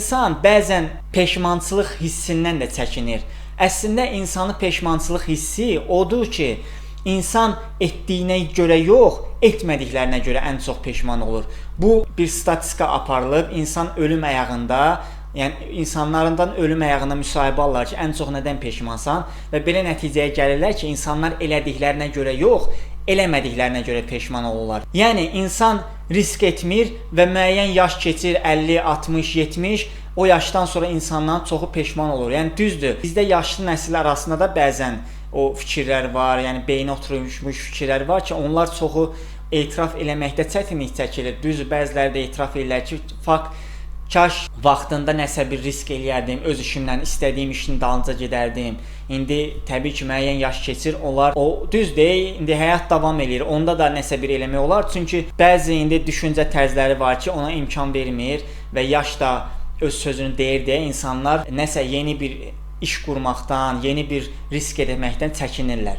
insan bəzən peşmançılıq hissindən də çəkinir. Əslində insanı peşmançılıq hissi odur ki, İnsan etdiyinə görə yox, etmədiklərinə görə ən çox peşman olur. Bu bir statistika aparılıb, insan ölüm əyağında, yəni insanlardan ölüm əyağına müsahibə alırlar ki, ən çox nədən peşmansan və belə nəticəyə gəlirlər ki, insanlar elədiklərinə görə yox, eləmədiklərinə görə peşman olurlar. Yəni insan risk etmir və müəyyən yaş keçir, 50, 60, 70, o yaşdan sonra insanların çoxu peşman olur. Yəni düzdür, bizdə yaşlı nəsil arasında da bəzən o fikirlər var, yəni beyni oturmuş fikirlər var ki, onlar çoxu etiraf eləməkdə çətinlik çəkilir. Düzdür, bəziləri də etiraf edirlər ki, kaş vaxtında nəsə bir risk eləyərdim, öz işimlə, istədiyim işin dalınca gedərdim. İndi təbii ki, müəyyən yaş keçir, onlar düzdür, indi həyat davam eləyir. Onda da nəsə bir eləmək olar. Çünki bəzi indi düşüncə tərzləri var ki, ona imkan vermir və yaş da öz sözünü deyir deyə insanlar nəsə yeni bir iş qurmaqdan, yeni bir risk etməkdən çəkinirlər.